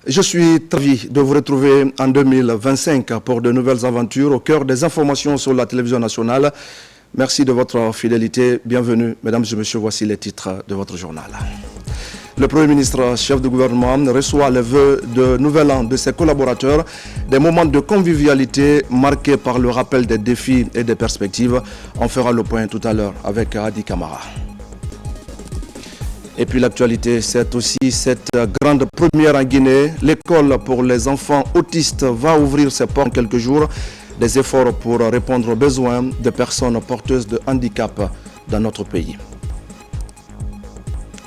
Je suis ravi de vous retrouver en 2025 pour de nouvelles aventures au cœur des informations sur la télévision nationale. Merci de votre fidélité. Bienvenue, mesdames et messieurs. Voici les titres de votre journal. Le Premier ministre, chef de gouvernement, reçoit le vœu de nouvel an de ses collaborateurs, des moments de convivialité marqués par le rappel des défis et des perspectives. On fera le point tout à l'heure avec Adi Kamara. Et puis l'actualité, c'est aussi cette grande première en Guinée. L'école pour les enfants autistes va ouvrir ses portes en quelques jours. Des efforts pour répondre aux besoins des personnes porteuses de handicap dans notre pays.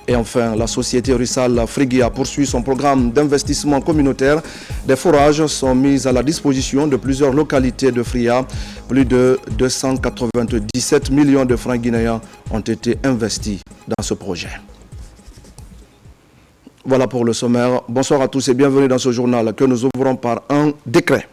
Et enfin, la société Rissal Frigia poursuit son programme d'investissement communautaire. Des forages sont mis à la disposition de plusieurs localités de Fria. Plus de 297 millions de francs guinéens ont été investis dans ce projet. Voilà pour le sommaire. Bonsoir à tous et bienvenue dans ce journal que nous ouvrons par un décret.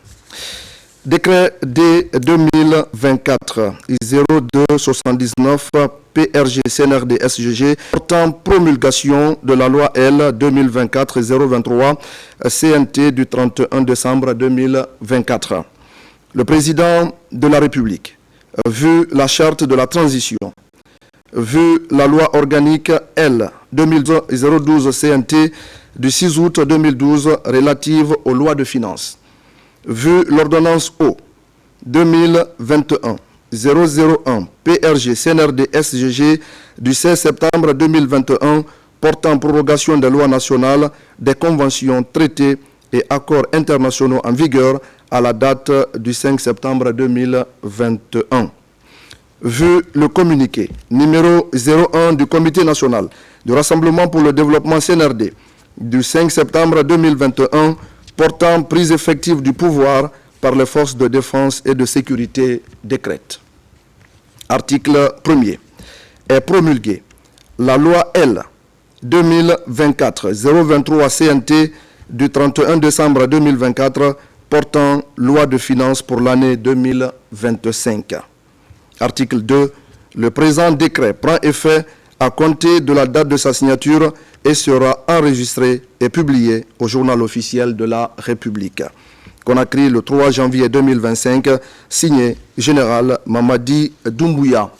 Décret D2024 0279 PRG CNRD SGG portant promulgation de la loi L 2024-023 CNT du 31 décembre 2024. Le président de la République, vu la charte de la transition, vu la loi organique L 2012 CNT du 6 août 2012 relative aux lois de finances, vu l'ordonnance O 2021-001 PRG CNRD SGG du 16 septembre 2021 portant prorogation des lois nationales, des conventions, traités et accords internationaux en vigueur à la date du 5 septembre 2021. Vu le communiqué numéro 01 du Comité national du Rassemblement pour le développement CNRD du 5 septembre 2021 portant prise effective du pouvoir par les forces de défense et de sécurité décrète. Article 1er. Est promulguée la loi L 2024-023 CNT du 31 décembre 2024 portant loi de finances pour l'année 2025. Article 2. Le présent décret prend effet à compter de la date de sa signature et sera enregistré et publié au journal officiel de la République. Conakry, le 3 janvier 2025, signé Général Mamadi Doumbouya.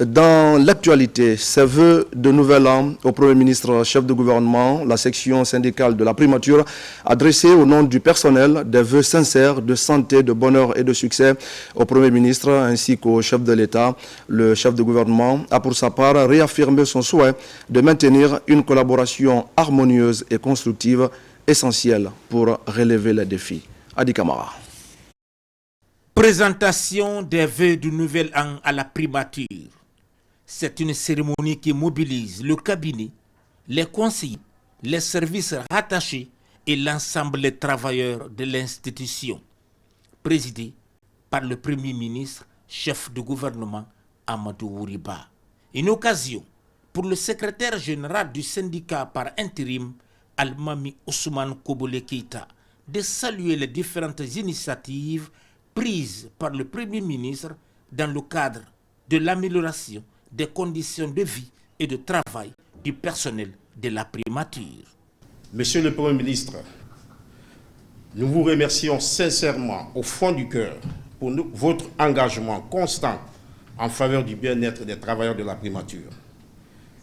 Dans l'actualité, ces vœux de nouvel an au Premier ministre, chef de gouvernement, la section syndicale de la primature, adressés au nom du personnel, des vœux sincères de santé, de bonheur et de succès au Premier ministre ainsi qu'au chef de l'État. Le chef de gouvernement a pour sa part réaffirmé son souhait de maintenir une collaboration harmonieuse et constructive essentielle pour relever les défis. Adi Kamara. Présentation des vœux du nouvel an à la primature. C'est une cérémonie qui mobilise le cabinet, les conseillers, les services rattachés et l'ensemble des travailleurs de l'institution. Présidée par le Premier ministre, chef de gouvernement Amadou Ouriba. Une occasion pour le secrétaire général du syndicat par intérim, Almami Ousmane Kobole Keita, de saluer les différentes initiatives prises par le Premier ministre dans le cadre de l'amélioration des conditions de vie et de travail du personnel de la primature. Monsieur le Premier ministre, nous vous remercions sincèrement au fond du cœur pour votre engagement constant en faveur du bien-être des travailleurs de la primature.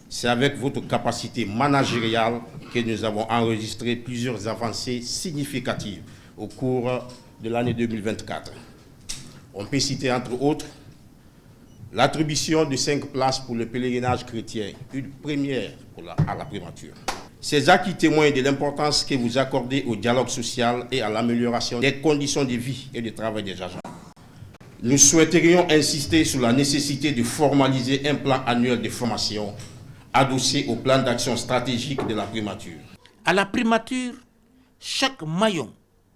C'est avec votre capacité managériale que nous avons enregistré plusieurs avancées significatives au cours de l'année 2024. On peut citer entre autres l'attribution de 5 places pour le pèlerinage chrétien, une première à la primature. Ces acquis témoignent de l'importance que vous accordez au dialogue social et à l'amélioration des conditions de vie et de travail des agents. Nous souhaiterions insister sur la nécessité de formaliser un plan annuel de formation adossé au plan d'action stratégique de la primature. À la primature, chaque maillon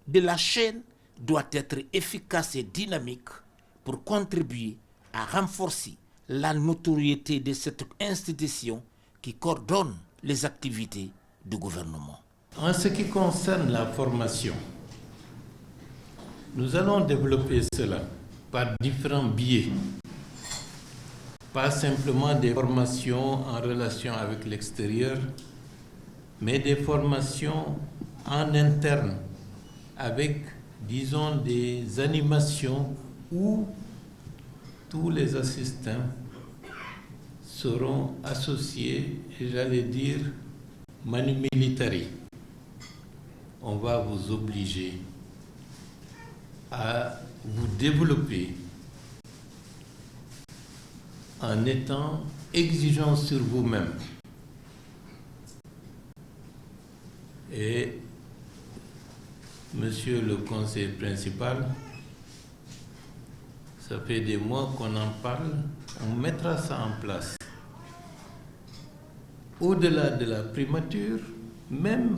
de la chaîne doit être efficace et dynamique pour contribuer à renforcer la notoriété de cette institution qui coordonne les activités du gouvernement. En ce qui concerne la formation, nous allons développer cela par différents biais. Pas simplement des formations en relation avec l'extérieur, mais des formations en interne avec, disons, des animations où tous les assistants seront associés, et j'allais dire, manu militari. On va vous obliger à vous développer en étant exigeant sur vous-même. Et monsieur le conseiller principal, ça fait des mois qu'on en parle, on mettra ça en place. Au-delà de la primature, même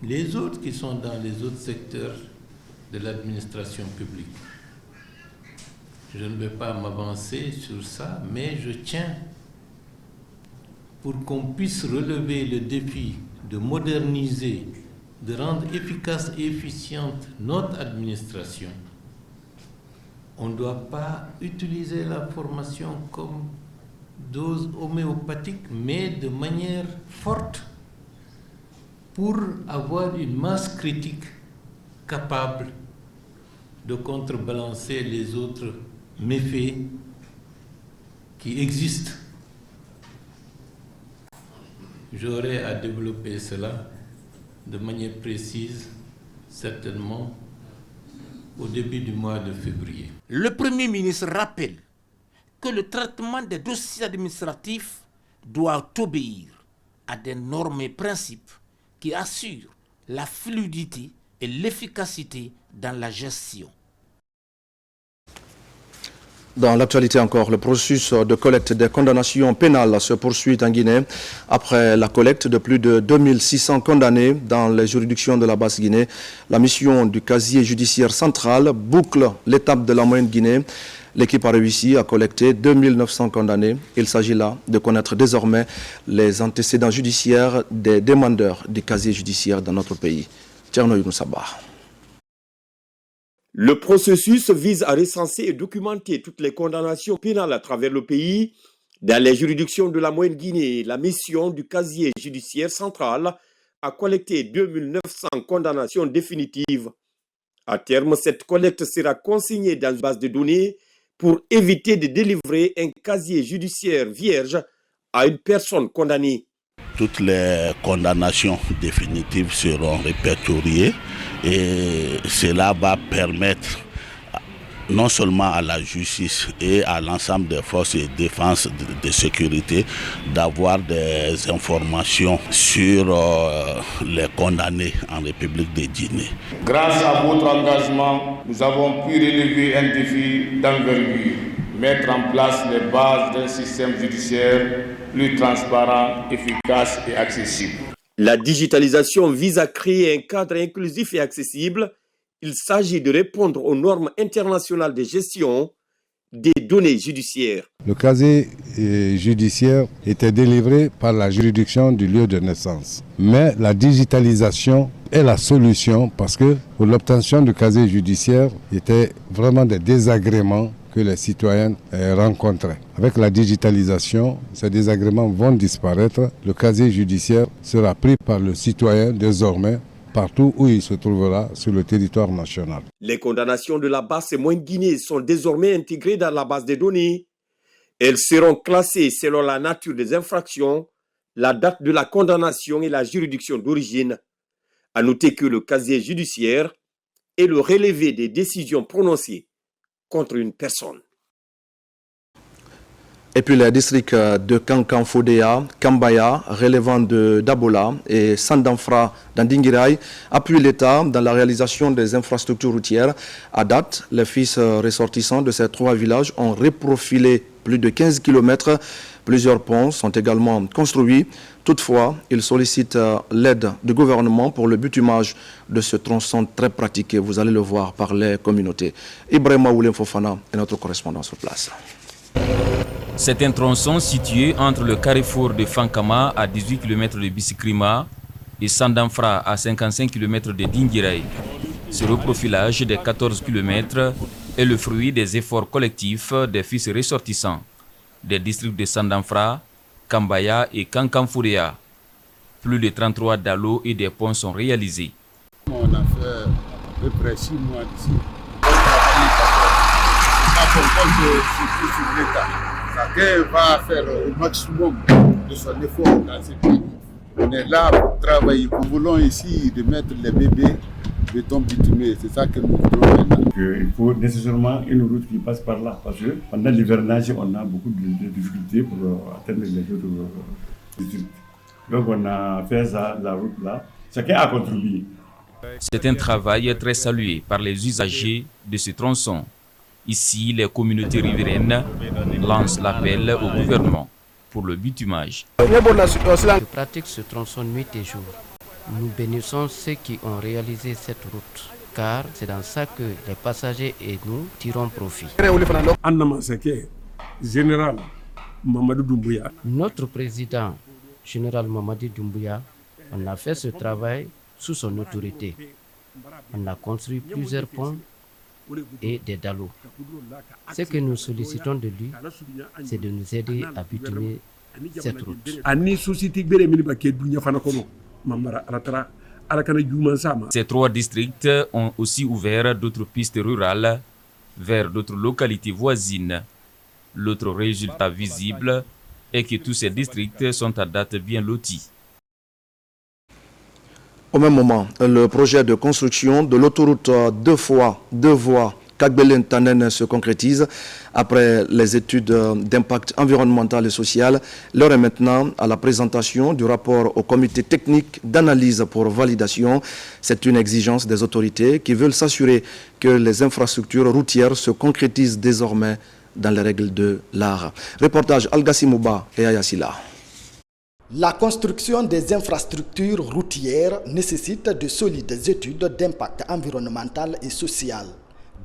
les autres qui sont dans les autres secteurs de l'administration publique. Je ne vais pas m'avancer sur ça, mais je tiens pour qu'on puisse relever le défi de moderniser, de rendre efficace et efficiente notre administration. On ne doit pas utiliser la formation comme dose homéopathique, mais de manière forte pour avoir une masse critique capable de contrebalancer les autres méfaits qui existent. J'aurai à développer cela de manière précise, certainement au début du mois de février. Le Premier ministre rappelle que le traitement des dossiers administratifs doit obéir à des normes et principes qui assurent la fluidité et l'efficacité dans la gestion. Dans l'actualité encore, le processus de collecte des condamnations pénales se poursuit en Guinée. Après la collecte de plus de 2600 condamnés dans les juridictions de la Basse-Guinée, la mission du casier judiciaire central boucle l'étape de la moyenne Guinée. L'équipe a réussi à collecter 2900 condamnés. Il s'agit là de connaître désormais les antécédents judiciaires des demandeurs du casier judiciaire dans notre pays. Tcherno Younoussaba. Le processus vise à recenser et documenter toutes les condamnations pénales à travers le pays. Dans les juridictions de la Moyenne Guinée, la mission du casier judiciaire central a collecté 2900 condamnations définitives. À terme, cette collecte sera consignée dans une base de données pour éviter de délivrer un casier judiciaire vierge à une personne condamnée. Toutes les condamnations définitives seront répertoriées et cela va permettre non seulement à la justice et à l'ensemble des forces de défense de sécurité d'avoir des informations sur les condamnés en République de Guinée. Grâce à votre engagement, nous avons pu relever un défi d'envergure, mettre en place les bases d'un système judiciaire plus transparent, efficace et accessible. La digitalisation vise à créer un cadre inclusif et accessible. Il s'agit de répondre aux normes internationales de gestion des données judiciaires. Le casier judiciaire était délivré par la juridiction du lieu de naissance. Mais la digitalisation est la solution parce que pour l'obtention du casier judiciaire, il y était vraiment des désagréments que les citoyens rencontraient. Avec la digitalisation, ces désagréments vont disparaître. Le casier judiciaire sera pris par le citoyen désormais partout où il se trouvera sur le territoire national. Les condamnations de la Basse et Moyenne Guinée sont désormais intégrées dans la base de données. Elles seront classées selon la nature des infractions, la date de la condamnation et la juridiction d'origine. À noter que le casier judiciaire est le relevé des décisions prononcées contre une personne. Et puis les districts de Kankanfodéa, Kambaya, relevant de Dabola et Sandamfra d'Andingirai appuient l'État dans la réalisation des infrastructures routières. À date, les fils ressortissants de ces trois villages ont reprofilé plus de 15 km. Plusieurs ponts sont également construits. Toutefois, ils sollicitent l'aide du gouvernement pour le bitumage de ce tronçon très pratiqué. Vous allez le voir par les communautés. Ibrahima Oulem Fofana est notre correspondant sur place. C'est un tronçon situé entre le carrefour de Fankama à 18 km de Bisikrima et Sandamfra à 55 km de Dingirai. Ce reprofilage des 14 km est le fruit des efforts collectifs des fils ressortissants des districts de Sandamfra, Kambaya et Kankanfourea. Plus de 33 dallos et des ponts sont réalisés. on a fait à peu près 6 mois d'ici. Sur l'État. Chacun va faire le maximum de son effort dans ce pays. On est là pour travailler. Nous voulons ici de mettre les bébés béton bitumé. C'est ça que nous voulons maintenant. Il faut nécessairement une route qui passe par là. Parce que pendant l'hivernage, on a beaucoup de difficultés pour atteindre les autres districts. Donc on a fait ça, la route là. Chacun a contribué. C'est un travail très salué par les usagers de ce tronçon. Ici, les communautés riveraines lancent l'appel au gouvernement pour le bitumage. Je pratique ce tronçon nuit et jour. Nous bénissons ceux qui ont réalisé cette route, car c'est dans ça que les passagers et nous tirons profit. Notre président, général Mamadi Doumbouya, on a fait ce travail sous son autorité. On a construit plusieurs ponts et des dallots. Ce que nous sollicitons de lui, c'est de nous aider à bitumer cette route. Ces 3 districts ont aussi ouvert d'autres pistes rurales vers d'autres localités voisines. L'autre résultat visible est que tous ces districts sont à date bien lotis. Au même moment, le projet de construction de l'autoroute 2 voies Kagbelen-Tanen se concrétise. Après les études d'impact environnemental et social, l'heure est maintenant à la présentation du rapport au comité technique d'analyse pour validation. C'est une exigence des autorités qui veulent s'assurer que les infrastructures routières se concrétisent désormais dans les règles de l'art. Reportage Al-Gassimouba et Ayassila. La construction des infrastructures routières nécessite de solides études d'impact environnemental et social,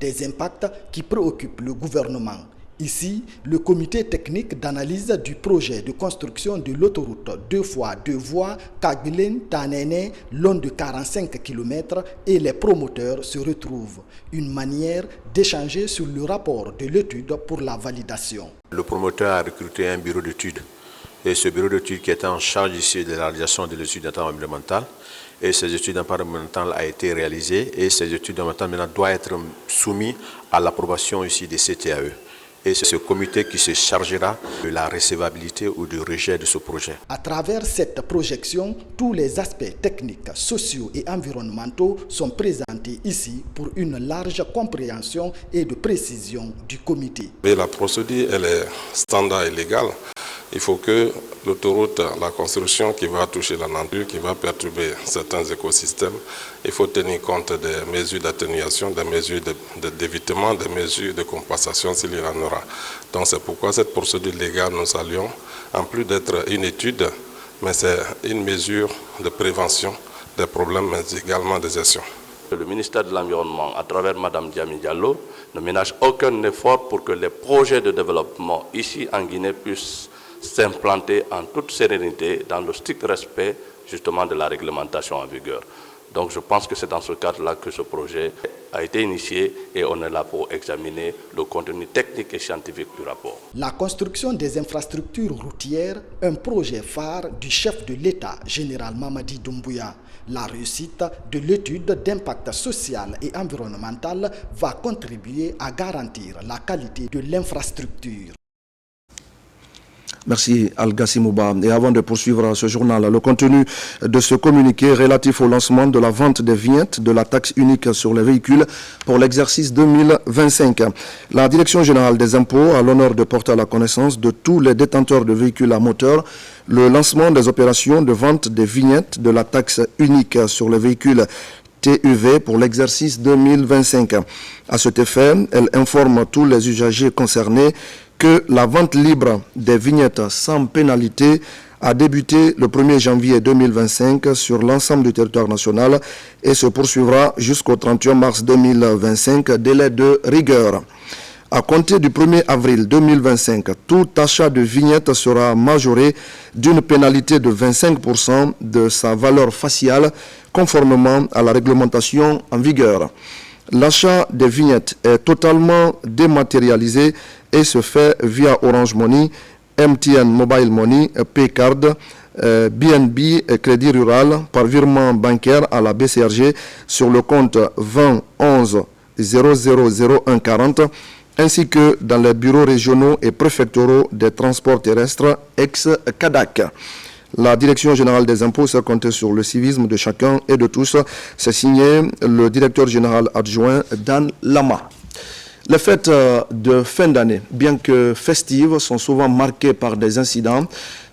des impacts qui préoccupent le gouvernement. Ici, le comité technique d'analyse du projet de construction de l'autoroute 2 voies Kagbelen-Tanene, long de 45 km, et les promoteurs se retrouvent. Une manière d'échanger sur le rapport de l'étude pour la validation. Le promoteur a recruté un bureau d'études. Et ce bureau d'études qui était en charge ici de la réalisation de l'étude d'impact environnemental. Et ces études d'impact environnemental a été réalisées et ces études environnementales maintenant doivent être soumises à l'approbation ici des CTAE. Et c'est ce comité qui se chargera de la recevabilité ou du rejet de ce projet. À travers cette projection, tous les aspects techniques, sociaux et environnementaux sont présentés ici pour une large compréhension et de précision du comité. Mais la procédure, elle est standard et légale. Il faut que l'autoroute, la construction qui va toucher la nature, qui va perturber certains écosystèmes, il faut tenir compte des mesures d'atténuation, des mesures d'évitement, des mesures de compensation s'il y en aura. Donc c'est pourquoi cette procédure légale, nous saluons, en plus d'être une étude, mais c'est une mesure de prévention des problèmes, mais également de gestion. Le ministère de l'Environnement, à travers Mme Diami Diallo, ne ménage aucun effort pour que les projets de développement ici en Guinée puissent s'implanter en toute sérénité dans le strict respect justement de la réglementation en vigueur. Donc je pense que c'est dans ce cadre-là que ce projet a été initié et on est là pour examiner le contenu technique et scientifique du rapport. La construction des infrastructures routières, un projet phare du chef de l'État, général Mamadi Doumbouya. La réussite de l'étude d'impact social et environnemental va contribuer à garantir la qualité de l'infrastructure. Merci Al-Gassimouba. Et avant de poursuivre ce journal, le contenu de ce communiqué relatif au lancement de la vente des vignettes de la taxe unique sur les véhicules pour l'exercice 2025. La Direction générale des impôts a l'honneur de porter à la connaissance de tous les détenteurs de véhicules à moteur le lancement des opérations de vente des vignettes de la taxe unique sur les véhicules TUV pour l'exercice 2025. À cet effet, elle informe tous les usagers concernés que la vente libre des vignettes sans pénalité a débuté le 1er janvier 2025 sur l'ensemble du territoire national et se poursuivra jusqu'au 31 mars 2025, délai de rigueur. À compter du 1er avril 2025, tout achat de vignettes sera majoré d'une pénalité de 25% de sa valeur faciale, conformément à la réglementation en vigueur. L'achat des vignettes est totalement dématérialisé et se fait via Orange Money, MTN Mobile Money, Paycard, BNB et Crédit Rural par virement bancaire à la BCRG sur le compte 20 11 000140 ainsi que dans les bureaux régionaux et préfectoraux des transports terrestres ex-CADAC. La Direction générale des impôts s'est comptée sur le civisme de chacun et de tous. C'est signé le directeur général adjoint Dan Lama. Les fêtes de fin d'année, bien que festives, sont souvent marquées par des incidents.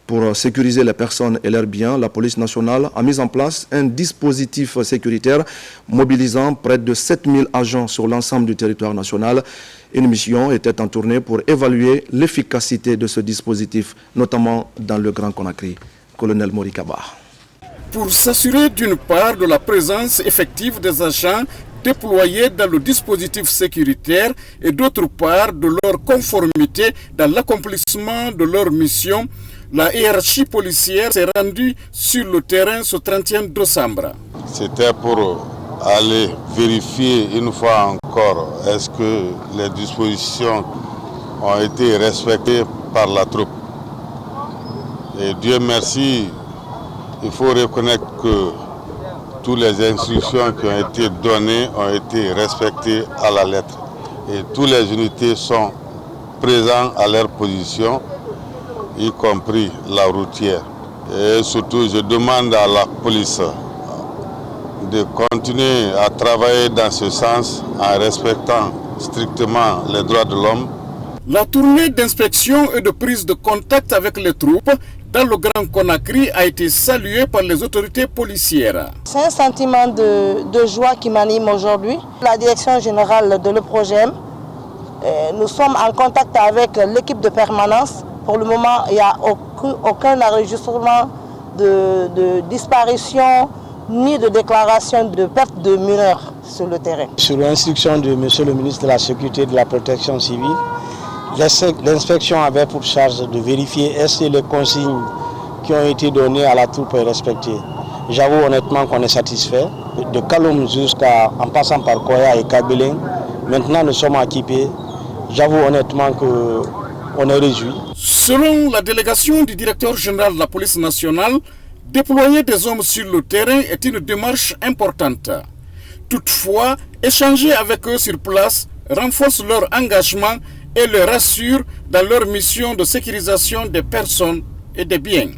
Pour sécuriser les personnes et leurs biens, la police nationale a mis en place un dispositif sécuritaire mobilisant près de 7000 agents sur l'ensemble du territoire national. Une mission était en tournée pour évaluer l'efficacité de ce dispositif, notamment dans le Grand Conakry. Colonel Morikaba. Pour s'assurer d'une part de la présence effective des agents déployés dans le dispositif sécuritaire et d'autre part de leur conformité dans l'accomplissement de leur mission, la hiérarchie policière s'est rendue sur le terrain ce 31 décembre. C'était pour aller vérifier une fois encore est-ce que les dispositions ont été respectées par la troupe. Et Dieu merci, il faut reconnaître que toutes les instructions qui ont été données ont été respectées à la lettre. Et toutes les unités sont présentes à leur position, y compris la routière. Et surtout, je demande à la police de continuer à travailler dans ce sens en respectant strictement les droits de l'homme. La tournée d'inspection et de prise de contact avec les troupes dans le Grand Conakry a été saluée par les autorités policières. C'est un sentiment de joie qui m'anime aujourd'hui. La direction générale de l'EPROGEM, nous sommes en contact avec l'équipe de permanence. Pour le moment, il n'y a aucun enregistrement de disparition ni de déclaration de perte de mineurs sur le terrain. Sur l'instruction de M. le ministre de la Sécurité et de la Protection civile, l'inspection avait pour charge de vérifier est-ce que les consignes qui ont été données à la troupe sont respectées. J'avoue honnêtement qu'on est satisfait. De Kaloum en passant par Koya et Kabelin, maintenant nous sommes équipés. J'avoue honnêtement qu'on est réjouis. Selon la délégation du directeur général de la police nationale, déployer des hommes sur le terrain est une démarche importante. Toutefois, échanger avec eux sur place renforce leur engagement et les rassure dans leur mission de sécurisation des personnes et des biens.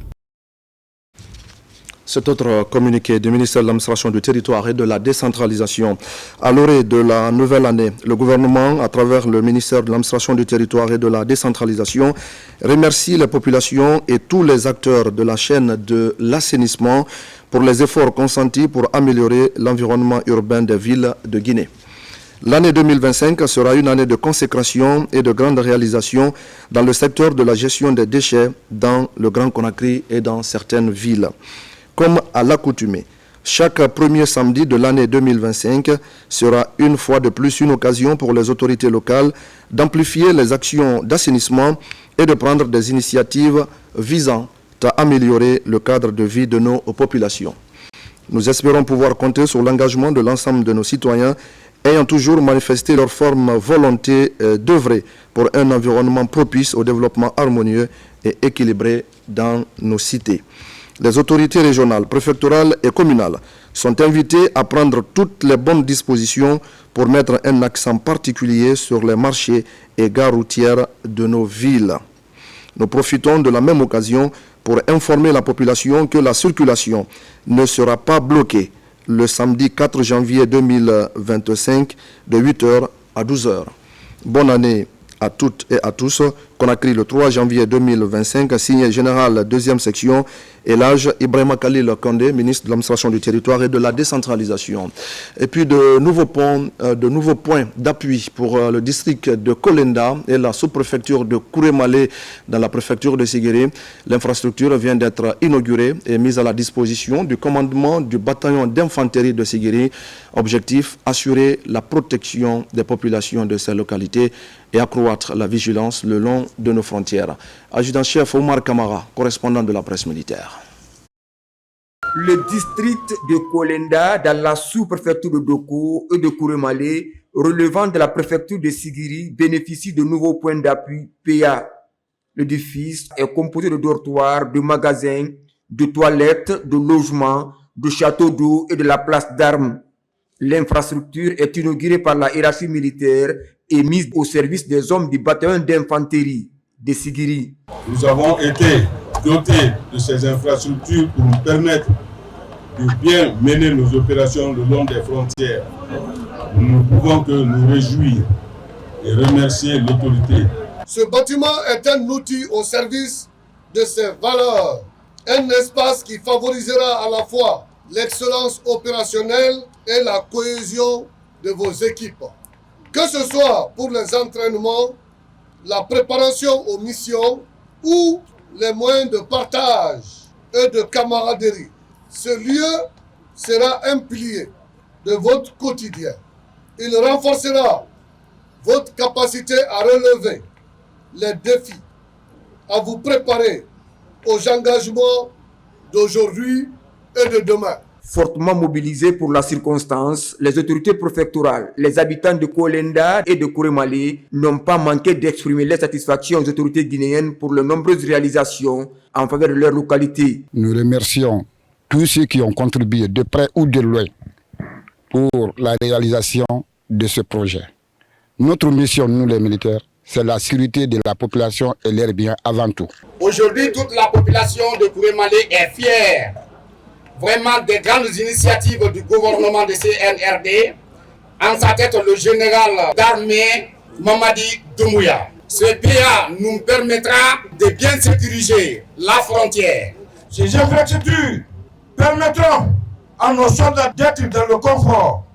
Cet autre communiqué du ministère de l'administration du territoire et de la décentralisation. À l'orée de la nouvelle année, le gouvernement, à travers le ministère de l'administration du territoire et de la décentralisation, remercie les populations et tous les acteurs de la chaîne de l'assainissement pour les efforts consentis pour améliorer l'environnement urbain des villes de Guinée. L'année 2025 sera une année de consécration et de grandes réalisations dans le secteur de la gestion des déchets dans le Grand Conakry et dans certaines villes. Comme à l'accoutumée, chaque premier samedi de l'année 2025 sera une fois de plus une occasion pour les autorités locales d'amplifier les actions d'assainissement et de prendre des initiatives visant à améliorer le cadre de vie de nos populations. Nous espérons pouvoir compter sur l'engagement de l'ensemble de nos citoyens ayant toujours manifesté leur forme volonté d'œuvrer pour un environnement propice au développement harmonieux et équilibré dans nos cités. Les autorités régionales, préfectorales et communales sont invitées à prendre toutes les bonnes dispositions pour mettre un accent particulier sur les marchés et gares routières de nos villes. Nous profitons de la même occasion pour informer la population que la circulation ne sera pas bloquée le samedi 4 janvier 2025 de 8h à 12h. Bonne année à toutes et à tous. Conakry le 3 janvier 2025, signé général 2e section, Elhadj Ibrahima Khalil Kandé, ministre de l'administration du territoire et de la décentralisation. Et puis de nouveaux points d'appui pour le district de Kolenda et la sous-préfecture de Kourémalé dans la préfecture de Séguéré. L'infrastructure vient d'être inaugurée et mise à la disposition du commandement du bataillon d'infanterie de Séguéré. Objectif, assurer la protection des populations de ces localités et accroître la vigilance le long de nos frontières. Adjudant-chef Omar Kamara, correspondant de la presse militaire. Le district de Kolenda, dans la sous-préfecture de Doko et de Kourémalé, relevant de la préfecture de Sigiri, bénéficie de nouveaux points d'appui PA. L'édifice est composé de dortoirs, de magasins, de toilettes, de logements, de châteaux d'eau et de la place d'armes. L'infrastructure est inaugurée par la hiérarchie militaire et mise au service des hommes du bataillon d'infanterie de Sigiri. Nous avons été dotés de ces infrastructures pour nous permettre de bien mener nos opérations le long des frontières. Nous ne pouvons que nous réjouir et remercier l'autorité. Ce bâtiment est un outil au service de ses valeurs, un espace qui favorisera à la fois l'excellence opérationnelle et la cohésion de vos équipes. Que ce soit pour les entraînements, la préparation aux missions ou les moyens de partage et de camaraderie. Ce lieu sera un pilier de votre quotidien. Il renforcera votre capacité à relever les défis, à vous préparer aux engagements d'aujourd'hui et de demain. Fortement mobilisés pour la circonstance, les autorités préfectorales, les habitants de Kolenda et de Kuremale n'ont pas manqué d'exprimer leur satisfaction aux autorités guinéennes pour les nombreuses réalisations en faveur de leur localité. Nous remercions tous ceux qui ont contribué de près ou de loin pour la réalisation de ce projet. Notre mission, nous les militaires, c'est la sécurité de la population et leurs biens avant tout. Aujourd'hui, toute la population de Kuremale est fière vraiment des grandes initiatives du gouvernement de CNRD, en sa tête le général d'armée Mamadi Doumbouya. Ce PA nous permettra de bien sécuriser la frontière. Ces infrastructures permettront à nos soldats d'être dans le confort,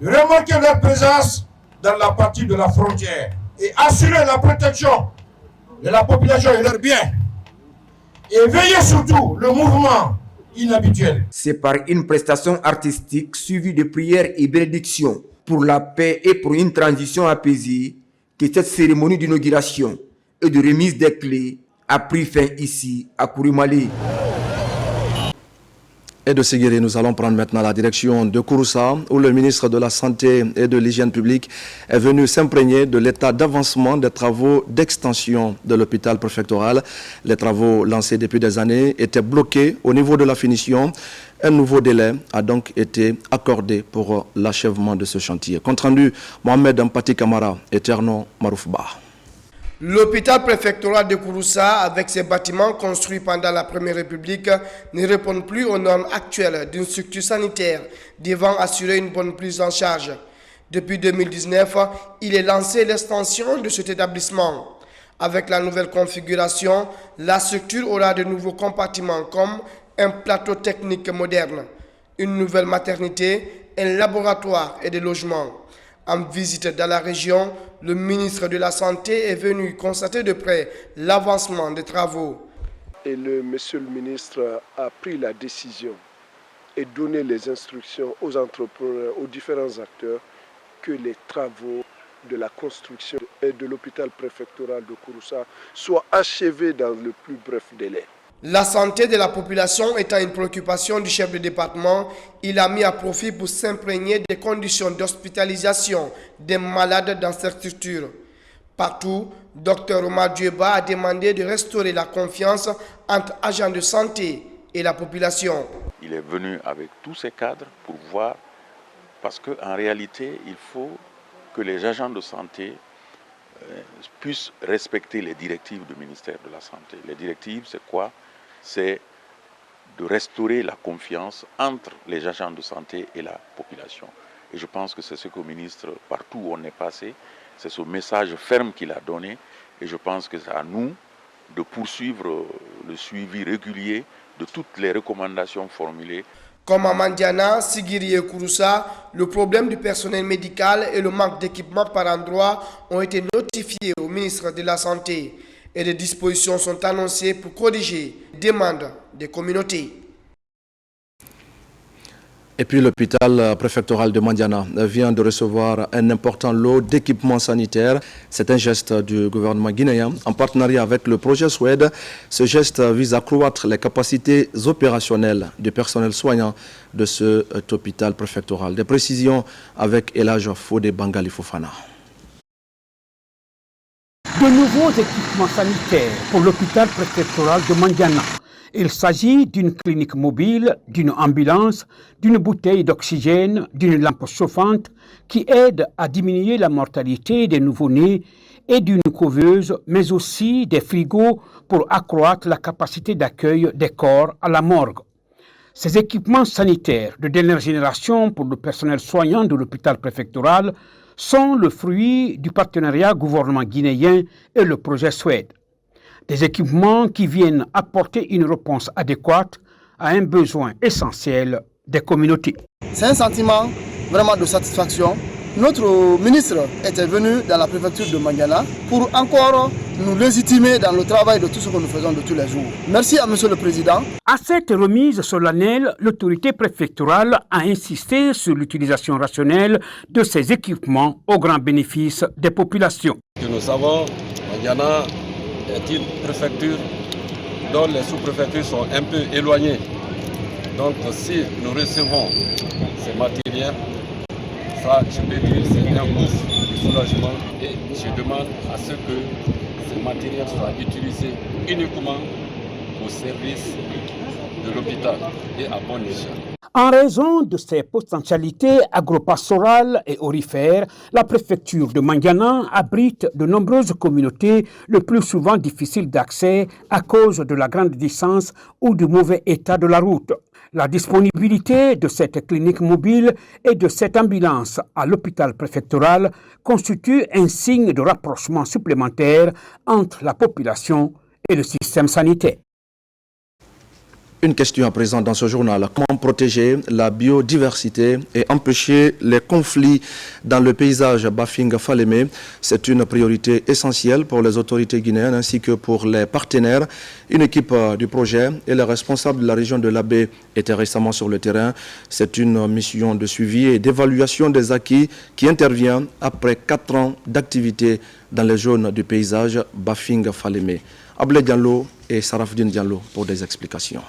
de remarquer leur présence dans la partie de la frontière et assurer la protection de la population et leurs biens. Et veiller surtout le mouvement inhabituel. C'est par une prestation artistique suivie de prières et bénédictions pour la paix et pour une transition apaisée que cette cérémonie d'inauguration et de remise des clés a pris fin ici à Kuremale. Et de Sigiri, nous allons prendre maintenant la direction de Kouroussa, où le ministre de la Santé et de l'Hygiène publique est venu s'imprégner de l'état d'avancement des travaux d'extension de l'hôpital préfectoral. Les travaux lancés depuis des années étaient bloqués au niveau de la finition. Un nouveau délai a donc été accordé pour l'achèvement de ce chantier. Compte rendu, Mohamed Mpati Kamara et Terno Maroufba. L'hôpital préfectoral de Kouroussa, avec ses bâtiments construits pendant la Première République, ne répond plus aux normes actuelles d'une structure sanitaire devant assurer une bonne prise en charge. Depuis 2019, il est lancé l'extension de cet établissement. Avec la nouvelle configuration, la structure aura de nouveaux compartiments comme un plateau technique moderne, une nouvelle maternité, un laboratoire et des logements. En visite dans la région, le ministre de la Santé est venu constater de près l'avancement des travaux. Et monsieur le ministre a pris la décision et donné les instructions aux entrepreneurs, aux différents acteurs, que les travaux de la construction et de l'hôpital préfectoral de Kouroussa soient achevés dans le plus bref délai. La santé de la population étant une préoccupation du chef de département, il a mis à profit pour s'imprégner des conditions d'hospitalisation des malades dans cette structure. Partout, Dr Omar Djeba a demandé de restaurer la confiance entre agents de santé et la population. Il est venu avec tous ces cadres pour voir, parce qu'en réalité, il faut que les agents de santé puissent respecter les directives du ministère de la Santé. Les directives, c'est quoi? C'est de restaurer la confiance entre les agents de santé et la population. Et je pense que c'est ce que le ministre, partout où on est passé, c'est ce message ferme qu'il a donné. Et je pense que c'est à nous de poursuivre le suivi régulier de toutes les recommandations formulées. Comme à Mandiana, Sigiri et Kouroussa, le problème du personnel médical et le manque d'équipement par endroit ont été notifiés au ministre de la Santé et des dispositions sont annoncées pour corriger les demandes des communautés. Et puis l'hôpital préfectoral de Mandiana vient de recevoir un important lot d'équipements sanitaires. C'est un geste du gouvernement guinéen en partenariat avec le projet Suède. Ce geste vise à accroître les capacités opérationnelles du personnel soignant de cet hôpital préfectoral. Des précisions avec Elhadj Fodé Bangali Fofana. De nouveaux équipements sanitaires pour l'hôpital préfectoral de Mandiana. Il s'agit d'une clinique mobile, d'une ambulance, d'une bouteille d'oxygène, d'une lampe chauffante qui aide à diminuer la mortalité des nouveau-nés et d'une couveuse, mais aussi des frigos pour accroître la capacité d'accueil des corps à la morgue. Ces équipements sanitaires de dernière génération pour le personnel soignant de l'hôpital préfectoral sont le fruit du partenariat gouvernement guinéen et le projet Suède. Des équipements qui viennent apporter une réponse adéquate à un besoin essentiel des communautés. C'est un sentiment vraiment de satisfaction. Notre ministre était venu dans la préfecture de Mandiana pour encore nous légitimer dans le travail de tout ce que nous faisons de tous les jours. Merci à Monsieur le Président. À cette remise solennelle, l'autorité préfectorale a insisté sur l'utilisation rationnelle de ces équipements au grand bénéfice des populations. Nous savons, Mandiana est une préfecture dont les sous-préfectures sont un peu éloignées. Donc si nous recevons ces matériels, ça, je peux dire, c'est un ouf de soulagement et je demande à ce que ces matériels soient utilisés uniquement au service de l'hôpital et à bon escient. En raison de ses potentialités agropastorales et aurifères, la préfecture de Mandiana abrite de nombreuses communautés, le plus souvent difficiles d'accès à cause de la grande distance ou du mauvais état de la route. La disponibilité de cette clinique mobile et de cette ambulance à l'hôpital préfectoral constitue un signe de rapprochement supplémentaire entre la population et le système sanitaire. Une question à présent dans ce journal. Comment protéger la biodiversité et empêcher les conflits dans le paysage Bafing-Falémé? C'est une priorité essentielle pour les autorités guinéennes ainsi que pour les partenaires. Une équipe du projet et les responsables de la région de l'Abbé étaient récemment sur le terrain. C'est une mission de suivi et d'évaluation des acquis qui intervient après 4 ans d'activité dans les zones du paysage Bafing-Falémé. Ablé Diallo et Sarafdine Diallo pour des explications.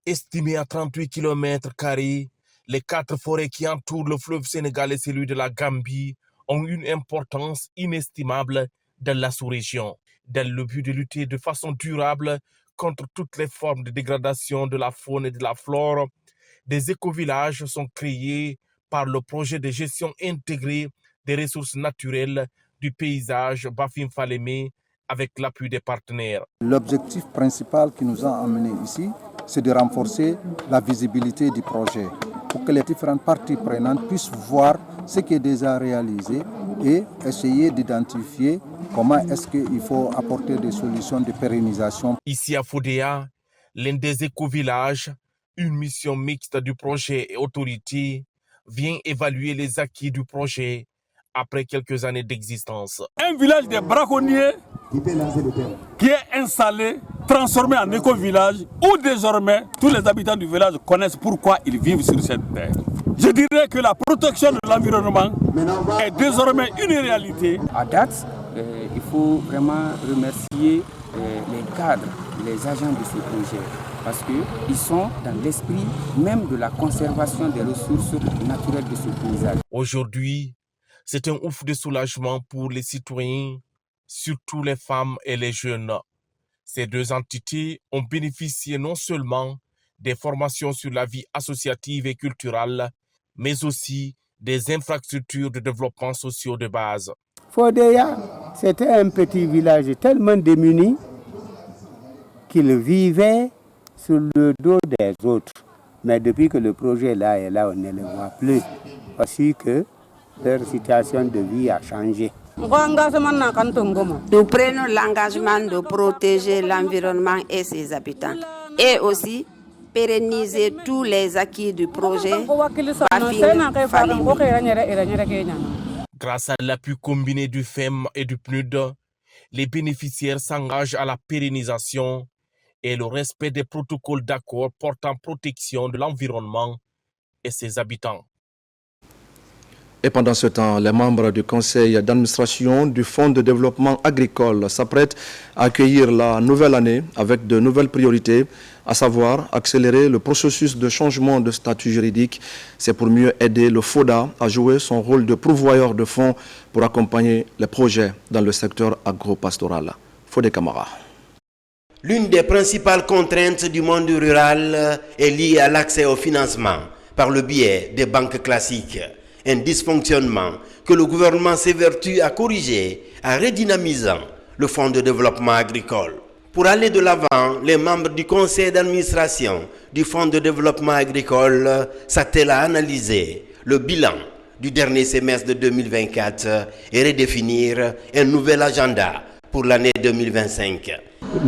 Estimé à 38 km², les 4 forêts qui entourent le fleuve Sénégal et celui de la Gambie ont une importance inestimable dans la sous-région. Dans le but de lutter de façon durable contre toutes les formes de dégradation de la faune et de la flore, des écovillages sont créés par le projet de gestion intégrée des ressources naturelles du paysage Bafing-Falémé avec l'appui des partenaires. L'objectif principal qui nous a amenés ici, c'est de renforcer la visibilité du projet pour que les différentes parties prenantes puissent voir ce qui est déjà réalisé et essayer d'identifier comment est-ce qu'il faut apporter des solutions de pérennisation. Ici à Fodéa, l'un des éco-villages, une mission mixte du projet et autorité vient évaluer les acquis du projet après quelques années d'existence. Un village des braconniers qui est installé, transformé en éco-village, où désormais tous les habitants du village connaissent pourquoi ils vivent sur cette terre. Je dirais que la protection de l'environnement est désormais une réalité. À date, il faut vraiment remercier les cadres, les agents de ce projet, parce qu'ils sont dans l'esprit même de la conservation des ressources naturelles de ce paysage. Aujourd'hui, c'est un ouf de soulagement pour les citoyens, surtout les femmes et les jeunes. Ces deux entités ont bénéficié non seulement des formations sur la vie associative et culturelle, mais aussi des infrastructures de développement social de base. Fodéa, c'était un petit village tellement démuni qu'il vivait sur le dos des autres. Mais depuis que le projet est là, on ne le voit plus. Aussi que leur situation de vie a changé. Nous prenons l'engagement de protéger l'environnement et ses habitants et aussi pérenniser tous les acquis du projet. Grâce à l'appui combiné du FEM et du PNUD, les bénéficiaires s'engagent à la pérennisation et le respect des protocoles d'accord portant protection de l'environnement et ses habitants. Et pendant ce temps, les membres du conseil d'administration du Fonds de développement agricole s'apprêtent à accueillir la nouvelle année avec de nouvelles priorités, à savoir accélérer le processus de changement de statut juridique. C'est pour mieux aider le FODA à jouer son rôle de pourvoyeur de fonds pour accompagner les projets dans le secteur agro-pastoral. Fodé Camara. L'une des principales contraintes du monde rural est liée à l'accès au financement par le biais des banques classiques. Un dysfonctionnement que le gouvernement s'évertue à corriger en redynamisant le Fonds de développement agricole. Pour aller de l'avant, les membres du conseil d'administration du Fonds de développement agricole s'attellent à analyser le bilan du dernier semestre de 2024 et redéfinir un nouvel agenda pour l'année 2025.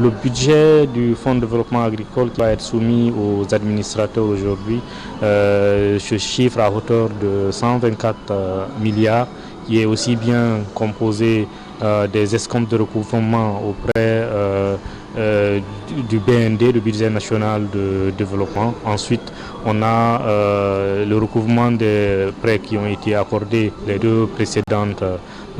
Le budget du Fonds de développement agricole qui va être soumis aux administrateurs aujourd'hui se chiffre à hauteur de 124 milliards, qui est aussi bien composé des escomptes de recouvrement auprès du BND, le budget national de développement. Ensuite, on a le recouvrement des prêts qui ont été accordés les 2 précédentes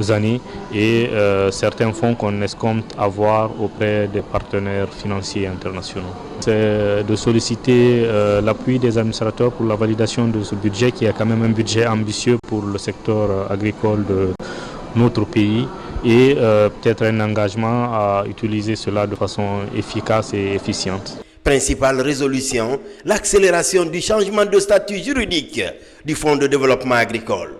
années et certains fonds qu'on escompte avoir auprès des partenaires financiers internationaux. C'est de solliciter l'appui des administrateurs pour la validation de ce budget qui est quand même un budget ambitieux pour le secteur agricole de notre pays et peut-être un engagement à utiliser cela de façon efficace et efficiente. Principale résolution, l'accélération du changement de statut juridique du Fonds de développement agricole.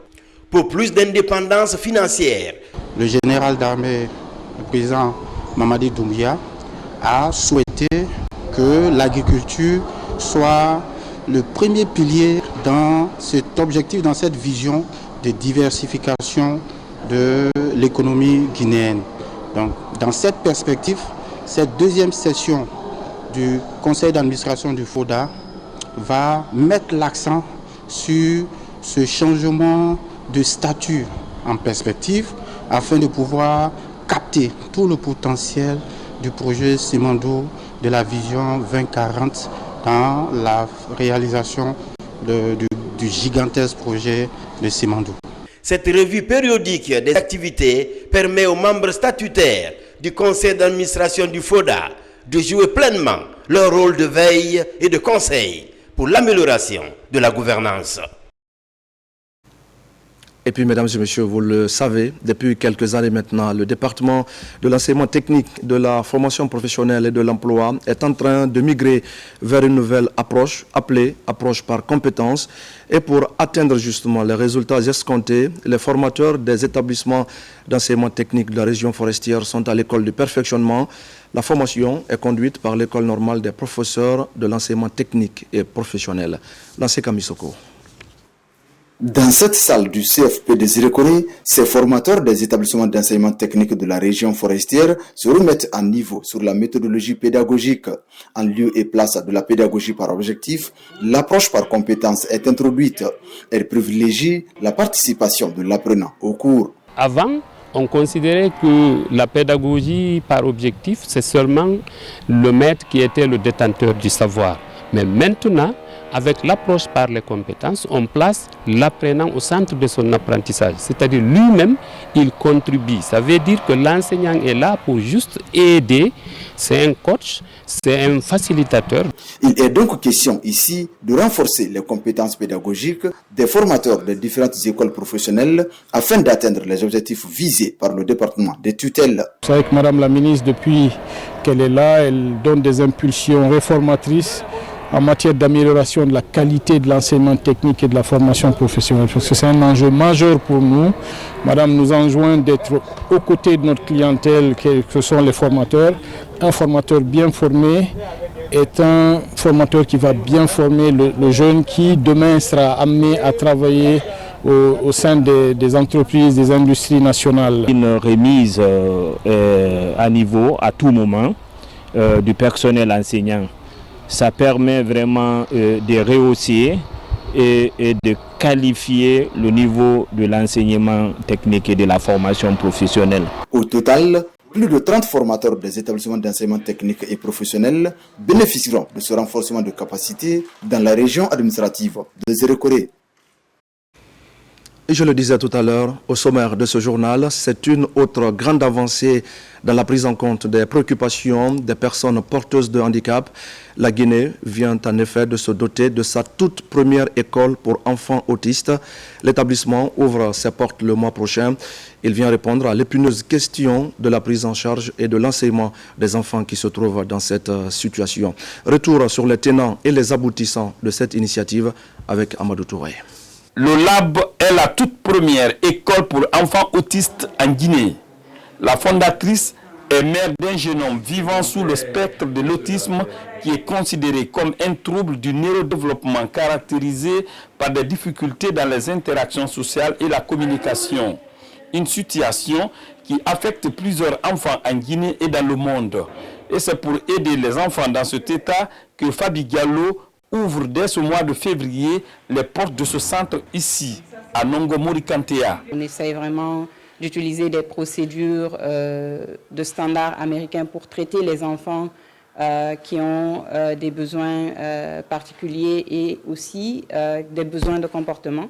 Pour plus d'indépendance financière. Le général d'armée, le président Mamadi Doumbia, a souhaité que l'agriculture soit le premier pilier dans cet objectif, dans cette vision de diversification de l'économie guinéenne. Donc, dans cette perspective, cette deuxième session du conseil d'administration du FODA va mettre l'accent sur ce changement de statut en perspective afin de pouvoir capter tout le potentiel du projet Simandou de la vision 2040 dans la réalisation du gigantesque projet de Simandou. Cette revue périodique des activités permet aux membres statutaires du conseil d'administration du FODA de jouer pleinement leur rôle de veille et de conseil pour l'amélioration de la gouvernance. Et puis, mesdames et messieurs, vous le savez, depuis quelques années maintenant, le département de l'enseignement technique, de la formation professionnelle et de l'emploi est en train de migrer vers une nouvelle approche, appelée approche par compétences. Et pour atteindre justement les résultats escomptés, les formateurs des établissements d'enseignement technique de la région forestière sont à l'école de perfectionnement. La formation est conduite par l'école normale des professeurs de l'enseignement technique et professionnel. Lancé Kamisoko. Dans cette salle du CFP de Zirekoré, ces formateurs des établissements d'enseignement technique de la région forestière se remettent à niveau sur la méthodologie pédagogique. En lieu et place de la pédagogie par objectif, l'approche par compétence est introduite. Elle privilégie la participation de l'apprenant au cours. Avant, on considérait que la pédagogie par objectif, c'est seulement le maître qui était le détenteur du savoir. Mais maintenant, avec l'approche par les compétences, on place l'apprenant au centre de son apprentissage. C'est-à-dire lui-même, il contribue. Ça veut dire que l'enseignant est là pour juste aider. C'est un coach, c'est un facilitateur. Il est donc question ici de renforcer les compétences pédagogiques des formateurs des différentes écoles professionnelles afin d'atteindre les objectifs visés par le département des tutelles. Vous savez que Madame la ministre, depuis qu'elle est là, elle donne des impulsions réformatrices en matière d'amélioration de la qualité de l'enseignement technique et de la formation professionnelle. Parce que c'est un enjeu majeur pour nous. Madame nous enjoint d'être aux côtés de notre clientèle, que sont les formateurs. Un formateur bien formé est un formateur qui va bien former le jeune qui demain sera amené à travailler au sein des entreprises, des industries nationales. Une remise à niveau à tout moment du personnel enseignant. Ça permet vraiment de rehausser et de qualifier le niveau de l'enseignement technique et de la formation professionnelle. Au total, plus de 30 formateurs des établissements d'enseignement technique et professionnel bénéficieront de ce renforcement de capacité dans la région administrative de Zirekoré. Et je le disais tout à l'heure, au sommaire de ce journal, c'est une autre grande avancée dans la prise en compte des préoccupations des personnes porteuses de handicap. La Guinée vient en effet de se doter de sa toute première école pour enfants autistes. L'établissement ouvre ses portes le mois prochain. Il vient répondre à l'épineuse question de la prise en charge et de l'enseignement des enfants qui se trouvent dans cette situation. Retour sur les tenants et les aboutissants de cette initiative avec Amadou Touré. Le LAB est la toute première école pour enfants autistes en Guinée. La fondatrice est mère d'un jeune homme vivant sous le spectre de l'autisme qui est considéré comme un trouble du neurodéveloppement caractérisé par des difficultés dans les interactions sociales et la communication. Une situation qui affecte plusieurs enfants en Guinée et dans le monde. Et c'est pour aider les enfants dans cet état que Fabi Gallo ouvre dès ce mois de février les portes de ce centre ici, à Nongomori-Kantea. On essaye vraiment d'utiliser des procédures de standards américains pour traiter les enfants qui ont des besoins particuliers et aussi des besoins de comportement.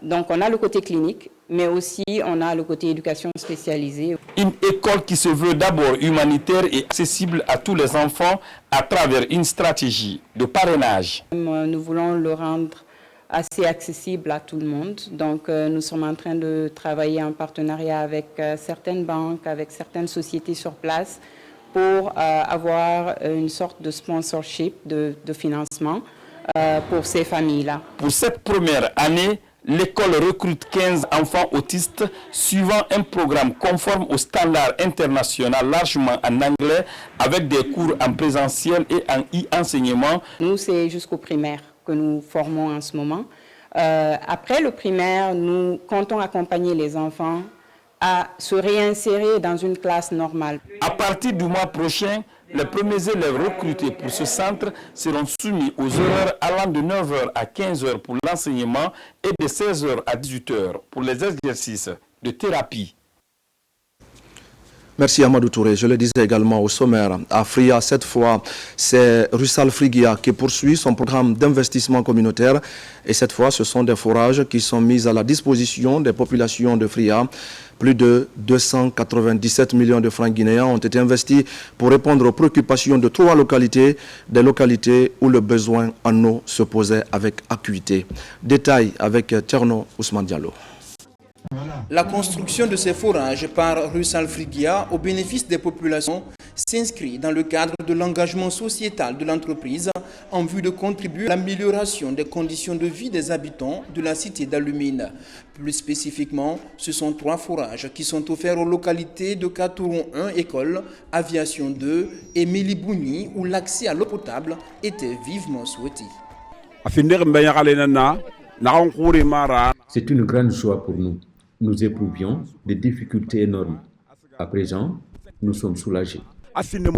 Donc on a le côté clinique, mais aussi on a le côté éducation spécialisée. Une école qui se veut d'abord humanitaire et accessible à tous les enfants à travers une stratégie de parrainage. Nous voulons le rendre assez accessible à tout le monde. Donc nous sommes en train de travailler en partenariat avec certaines banques, avec certaines sociétés sur place pour avoir une sorte de sponsorship, de financement pour ces familles-là. Pour cette première année, l'école recrute 15 enfants autistes suivant un programme conforme aux standards internationaux largement en anglais avec des cours en présentiel et en e-enseignement. Nous, c'est jusqu'au primaire que nous formons en ce moment. Après le primaire, nous comptons accompagner les enfants à se réinsérer dans une classe normale. À partir du mois prochain, les premiers élèves recrutés pour ce centre seront soumis aux horaires allant de 9h à 15h pour l'enseignement et de 16h à 18h pour les exercices de thérapie. Merci Amadou Touré. Je le disais également au sommaire. À Fria, cette fois, c'est Russal Frigia qui poursuit son programme d'investissement communautaire. Et cette fois, ce sont des forages qui sont mis à la disposition des populations de Fria. Plus de 297 millions de francs guinéens ont été investis pour répondre aux préoccupations de 3 localités, des localités où le besoin en eau se posait avec acuité. Détail avec Tierno Ousmane Diallo. La construction de ces forages par Russal Frigia au bénéfice des populations s'inscrit dans le cadre de l'engagement sociétal de l'entreprise en vue de contribuer à l'amélioration des conditions de vie des habitants de la cité d'Alumine. Plus spécifiquement, ce sont 3 forages qui sont offerts aux localités de Katouron 1 École, Aviation 2 et Mélibouni où l'accès à l'eau potable était vivement souhaité. C'est une grande joie pour nous. Nous éprouvions des difficultés énormes. À présent, nous sommes soulagés. Plus de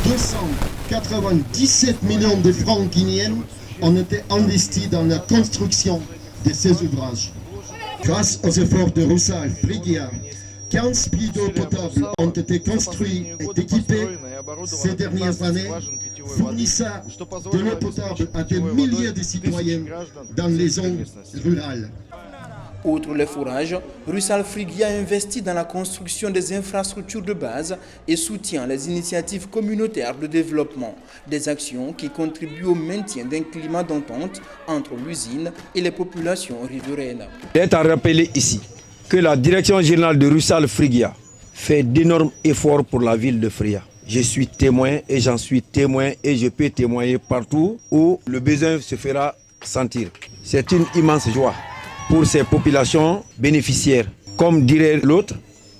297 millions de francs guinéens ont été investis dans la construction de ces ouvrages. Grâce aux efforts de Russal Frigia, 15 puits d'eau potable ont été construits et équipés ces dernières années, fournissant de l'eau potable à des milliers de citoyens dans les zones rurales. Outre les forages, Russal Frigia investit dans la construction des infrastructures de base et soutient les initiatives communautaires de développement, des actions qui contribuent au maintien d'un climat d'entente entre l'usine et les populations riveraines. Il est à rappeler ici que la direction générale de Russal Frigia fait d'énormes efforts pour la ville de Fria. Je suis témoin et j'en suis témoin et je peux témoigner partout où le besoin se fera sentir. C'est une immense joie pour ces populations bénéficiaires. Comme dirait l'autre,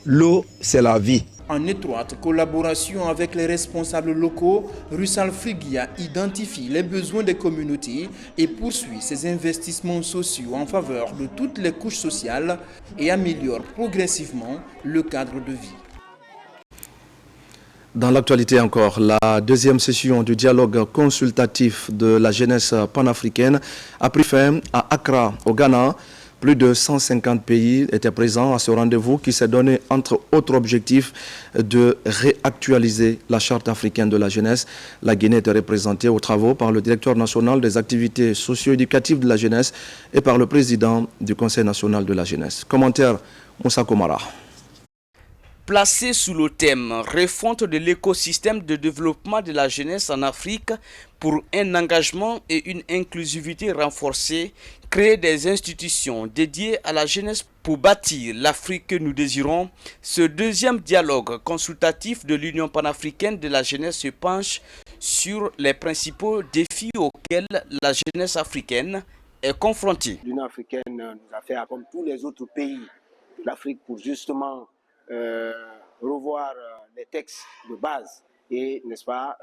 l'eau c'est la vie. En étroite collaboration avec les responsables locaux, Russal Frigia identifie les besoins des communautés et poursuit ses investissements sociaux en faveur de toutes les couches sociales et améliore progressivement le cadre de vie. Dans l'actualité encore, la deuxième session du dialogue consultatif de la jeunesse panafricaine a pris fin à Accra, au Ghana. Plus de 150 pays étaient présents à ce rendez-vous qui s'est donné entre autres objectifs de réactualiser la Charte africaine de la jeunesse. La Guinée était représentée aux travaux par le directeur national des activités socio-éducatives de la jeunesse et par le président du Conseil national de la jeunesse. Commentaire Moussa Komara. Placé sous le thème « Refonte de l'écosystème de développement de la jeunesse en Afrique pour un engagement et une inclusivité renforcée, créer des institutions dédiées à la jeunesse pour bâtir l'Afrique que nous désirons », ce deuxième dialogue consultatif de l'Union panafricaine de la jeunesse se penche sur les principaux défis auxquels la jeunesse africaine est confrontée. L'Union africaine nous a fait, comme tous les autres pays de l'Afrique, pour justement revoir les textes de base et, n'est-ce pas,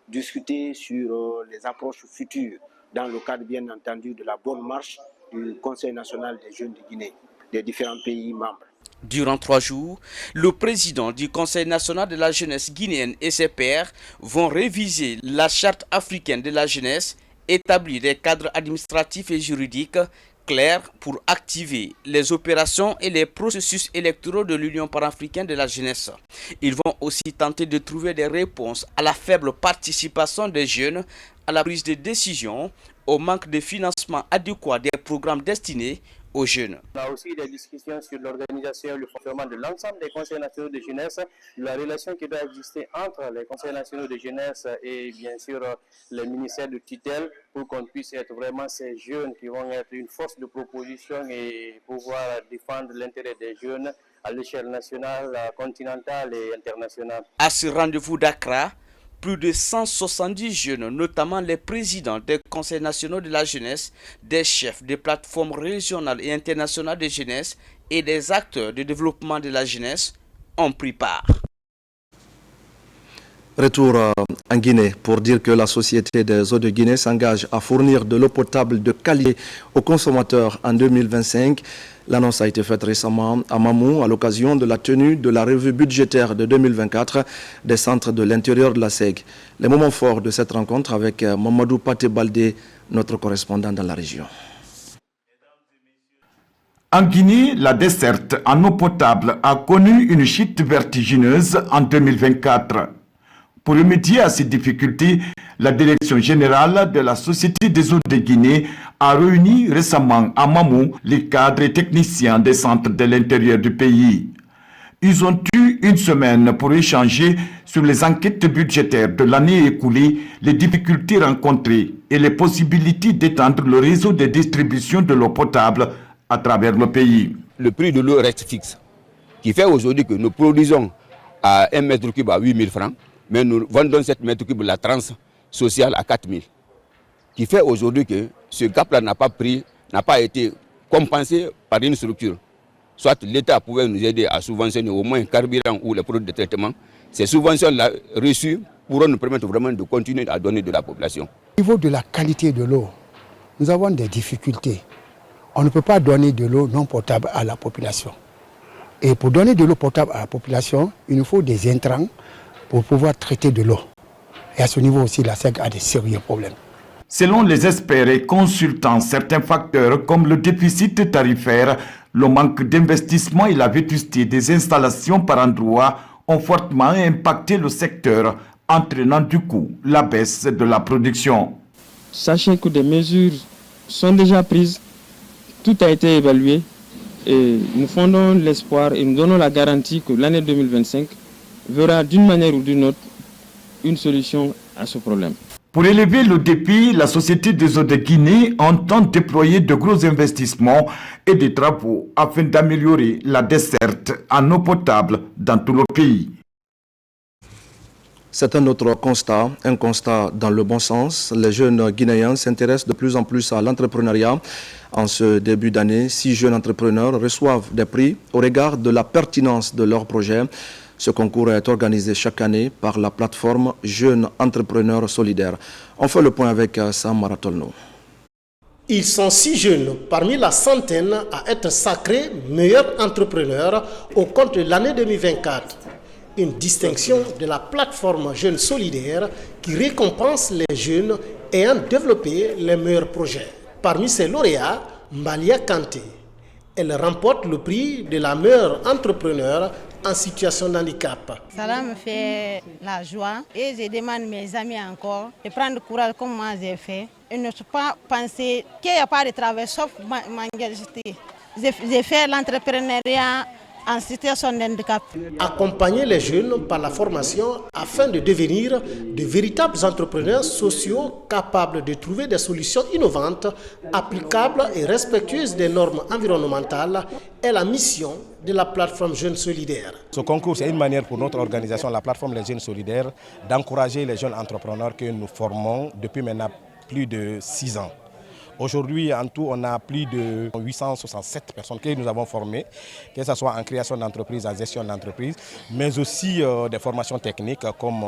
discuter sur les approches futures dans le cadre, bien entendu, de la bonne marche du Conseil national des jeunes de Guinée, des différents pays membres. Durant 3 jours, le président du Conseil national de la jeunesse guinéenne et ses pairs vont réviser la Charte africaine de la jeunesse, établir des cadres administratifs et juridiques clair pour activer les opérations et les processus électoraux de l'Union panafricaine de la jeunesse. Ils vont aussi tenter de trouver des réponses à la faible participation des jeunes à la prise de décision, au manque de financement adéquat des programmes destinés aux jeunes. On a aussi des discussions sur l'organisation et le fonctionnement de l'ensemble des conseils nationaux de jeunesse, la relation qui doit exister entre les conseils nationaux de jeunesse et bien sûr les ministères de tutelle pour qu'on puisse être vraiment ces jeunes qui vont être une force de proposition et pouvoir défendre l'intérêt des jeunes à l'échelle nationale, continentale et internationale. À ce rendez-vous d'Accra, plus de 170 jeunes, notamment les présidents des conseils nationaux de la jeunesse, des chefs des plateformes régionales et internationales de jeunesse et des acteurs de développement de la jeunesse ont pris part. Retour en Guinée pour dire que la Société des eaux de Guinée s'engage à fournir de l'eau potable de qualité aux consommateurs en 2025. L'annonce a été faite récemment à Mamou à l'occasion de la tenue de la revue budgétaire de 2024 des centres de l'intérieur de la SEG. Les moments forts de cette rencontre avec Mamadou Paté-Baldé, notre correspondant dans la région. En Guinée, la desserte en eau potable a connu une chute vertigineuse en 2024. Pour remédier à ces difficultés, la Direction générale de la Société des eaux de Guinée a réuni récemment à Mamou les cadres et techniciens des centres de l'intérieur du pays. Ils ont eu une semaine pour échanger sur les enquêtes budgétaires de l'année écoulée, les difficultés rencontrées et les possibilités d'étendre le réseau de distribution de l'eau potable à travers le pays. Le prix de l'eau reste fixe, qui fait aujourd'hui que nous produisons à 1 mètre cube à 8 000 francs, mais nous vendons 7 mètres cubes la tranche sociale à 4 000. Qui fait aujourd'hui que ce gap-là n'a pas été compensé par une structure. Soit l'État pouvait nous aider à subventionner au moins le carburant ou les produits de traitement. Ces subventions-là reçues pourront nous permettre vraiment de continuer à donner de la population. Au niveau de la qualité de l'eau, nous avons des difficultés. On ne peut pas donner de l'eau non potable à la population. Et pour donner de l'eau potable à la population, il nous faut des intrants pour pouvoir traiter de l'eau. Et à ce niveau aussi, la SEG a des sérieux problèmes. Selon les experts et consultants, certains facteurs comme le déficit tarifaire, le manque d'investissement et la vétusté des installations par endroits ont fortement impacté le secteur, entraînant du coup la baisse de la production. Sachez que des mesures sont déjà prises, tout a été évalué et nous fondons l'espoir et nous donnons la garantie que l'année 2025 verra d'une manière ou d'une autre une solution à ce problème. Pour élever le débit, la Société des eaux de Guinée entend déployer de gros investissements et des travaux afin d'améliorer la desserte en eau potable dans tout le pays. C'est un autre constat, un constat dans le bon sens. Les jeunes Guinéens s'intéressent de plus en plus à l'entrepreneuriat. En ce début d'année, 6 jeunes entrepreneurs reçoivent des prix au regard de la pertinence de leur projet. Ce concours est organisé chaque année par la plateforme Jeunes Entrepreneurs Solidaires. On fait le point avec Sam Maratolno. Ils sont 6 jeunes parmi la centaine à être sacrés meilleurs entrepreneurs au cours de l'année 2024. Une distinction de la plateforme Jeunes Solidaires qui récompense les jeunes ayant développé les meilleurs projets. Parmi ces lauréats, Mbalia Kanté. Elle remporte le prix de la meilleure entrepreneur en situation de handicap. Cela me fait la joie et je demande mes amis encore de prendre courage comme moi j'ai fait et ne pas penser qu'il n'y a pas de travail sauf manger. J'ai fait l'entrepreneuriat en situation de handicap. Accompagner les jeunes par la formation afin de devenir de véritables entrepreneurs sociaux capables de trouver des solutions innovantes, applicables et respectueuses des normes environnementales est la mission de la plateforme Jeunes Solidaires. Ce concours, c'est une manière pour notre organisation, la plateforme Les Jeunes Solidaires, d'encourager les jeunes entrepreneurs que nous formons depuis maintenant plus de 6 ans. Aujourd'hui, en tout, on a plus de 867 personnes que nous avons formées, que ce soit en création d'entreprise, en gestion d'entreprise, mais aussi des formations techniques comme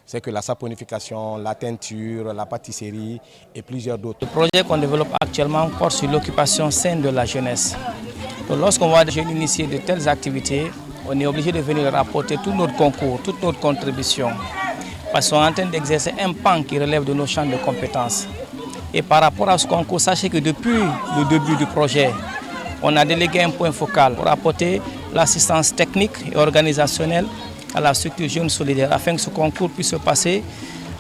c'est que la saponification, la teinture, la pâtisserie et plusieurs d'autres. Le projet qu'on développe actuellement porte sur l'occupation saine de la jeunesse. Donc, lorsqu'on voit des jeunes initier de telles activités, on est obligé de venir rapporter tout notre concours, toute notre contribution, parce qu'on est en train d'exercer un pan qui relève de nos champs de compétences. Et par rapport à ce concours, sachez que depuis le début du projet, on a délégué un point focal pour apporter l'assistance technique et organisationnelle à la structure Jeunes Solidaires afin que ce concours puisse se passer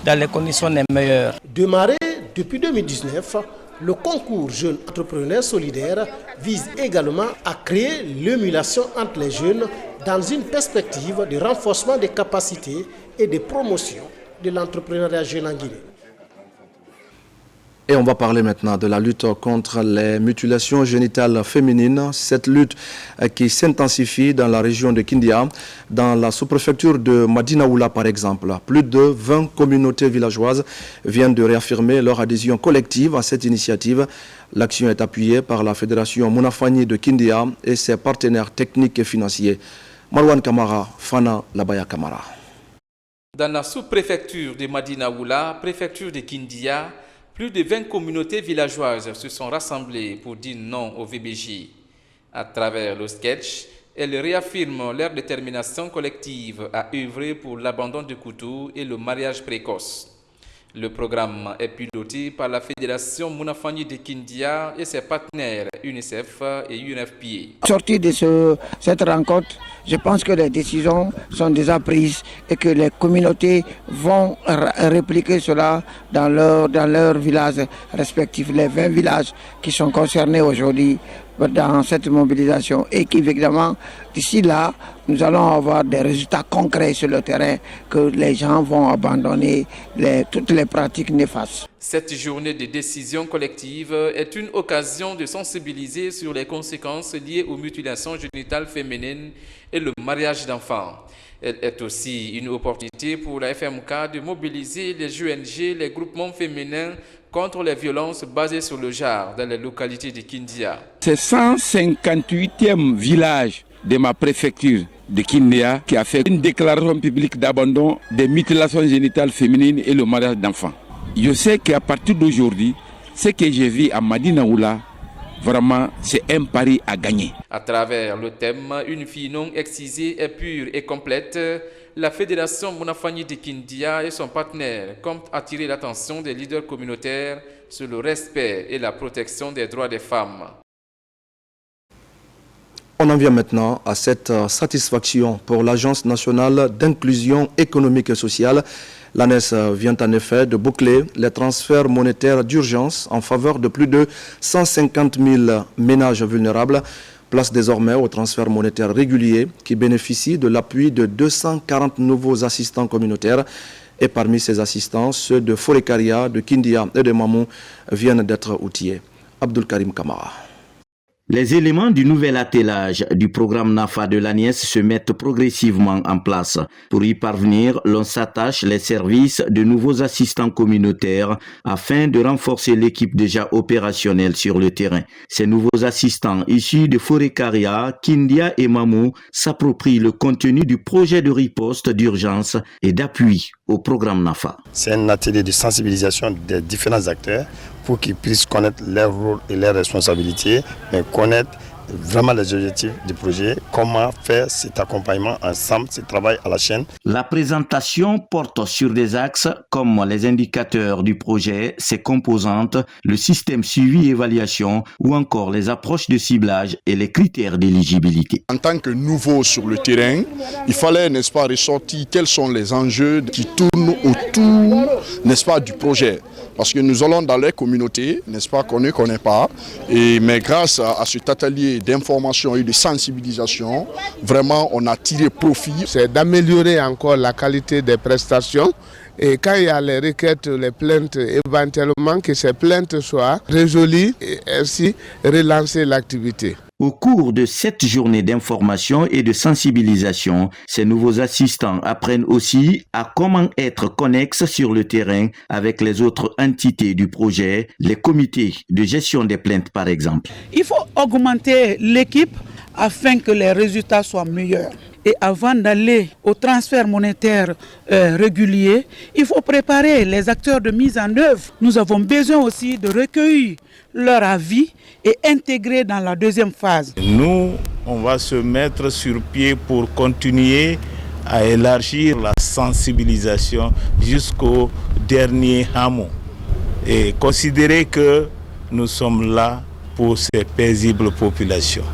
dans les conditions les meilleures. Démarré depuis 2019, le concours Jeunes Entrepreneurs Solidaires vise également à créer l'émulation entre les jeunes dans une perspective de renforcement des capacités et de promotion de l'entrepreneuriat jeune en Guinée. Et on va parler maintenant de la lutte contre les mutilations génitales féminines. Cette lutte qui s'intensifie dans la région de Kindia, dans la sous-préfecture de Madinaoula par exemple. Plus de 20 communautés villageoises viennent de réaffirmer leur adhésion collective à cette initiative. L'action est appuyée par la Fédération Mounafani de Kindia et ses partenaires techniques et financiers. Marwan Kamara, Fana Labaya Kamara. Dans la sous-préfecture de Madinaoula, préfecture de Kindia, plus de 20 communautés villageoises se sont rassemblées pour dire non au VBJ. À travers le sketch, elles réaffirment leur détermination collective à œuvrer pour l'abandon du couteau et le mariage précoce. Le programme est piloté par la Fédération Mounafani de Kindia et ses partenaires UNICEF et UNFPA. Sorti de cette rencontre, je pense que les décisions sont déjà prises et que les communautés vont répliquer cela dans leurs villages respectifs. Les 20 villages qui sont concernés aujourd'hui dans cette mobilisation et qu'évidemment, d'ici là, nous allons avoir des résultats concrets sur le terrain, que les gens vont abandonner toutes les pratiques néfastes. Cette journée de décision collective est une occasion de sensibiliser sur les conséquences liées aux mutilations génitales féminines et le mariage d'enfants. Elle est aussi une opportunité pour la FMK de mobiliser les ONG, les groupements féminins contre les violences basées sur le genre dans les localités de Kindia. C'est 158e village de ma préfecture de Kindia qui a fait une déclaration publique d'abandon des mutilations génitales féminines et le mariage d'enfants. Je sais qu'à partir d'aujourd'hui, ce que j'ai vu à Madinaoula, vraiment, c'est un pari à gagner. À travers le thème « Une fille non excisée est pure et complète », la Fédération Mounafani de Kindia et son partenaire comptent attirer l'attention des leaders communautaires sur le respect et la protection des droits des femmes. On en vient maintenant à cette satisfaction pour l'Agence nationale d'inclusion économique et sociale. L'ANES vient en effet de boucler les transferts monétaires d'urgence en faveur de plus de 150 000 ménages vulnérables. Place désormais aux transferts monétaires réguliers qui bénéficient de l'appui de 240 nouveaux assistants communautaires. Et parmi ces assistants, ceux de Forekaria, de Kindia et de Mamou viennent d'être outillés. Abdul Karim Kamara. Les éléments du nouvel attelage du programme NAFA de l'ANIES se mettent progressivement en place. Pour y parvenir, l'on s'attache les services de nouveaux assistants communautaires afin de renforcer l'équipe déjà opérationnelle sur le terrain. Ces nouveaux assistants issus de Forekaria, Kindia et Mamou s'approprient le contenu du projet de riposte d'urgence et d'appui au programme NAFA. C'est un atelier de sensibilisation des différents acteurs pour qu'ils puissent connaître leur rôle et leurs responsabilités, mais connaître vraiment les objectifs du projet, comment faire cet accompagnement ensemble, ce travail à la chaîne. La présentation porte sur des axes comme les indicateurs du projet, ses composantes, le système suivi-évaluation ou encore les approches de ciblage et les critères d'éligibilité. En tant que nouveau sur le terrain, il fallait, n'est-ce pas, ressortir quels sont les enjeux qui tournent autour, n'est-ce pas, du projet. Parce que nous allons dans les communautés, n'est-ce pas, qu'on ne connaît pas. Mais grâce à cet atelier d'information et de sensibilisation, vraiment, on a tiré profit. C'est d'améliorer encore la qualité des prestations. Et quand il y a les requêtes, les plaintes, éventuellement que ces plaintes soient résolues et ainsi relancer l'activité. Au cours de cette journée d'information et de sensibilisation, ces nouveaux assistants apprennent aussi à comment être connexes sur le terrain avec les autres entités du projet, les comités de gestion des plaintes par exemple. Il faut augmenter l'équipe afin que les résultats soient meilleurs. Et avant d'aller au transfert monétaire régulier, il faut préparer les acteurs de mise en œuvre. Nous avons besoin aussi de recueillir leur avis et intégrer dans la deuxième phase. Nous, on va se mettre sur pied pour continuer à élargir la sensibilisation jusqu'au dernier hameau et considérer que nous sommes là pour ces paisibles populations.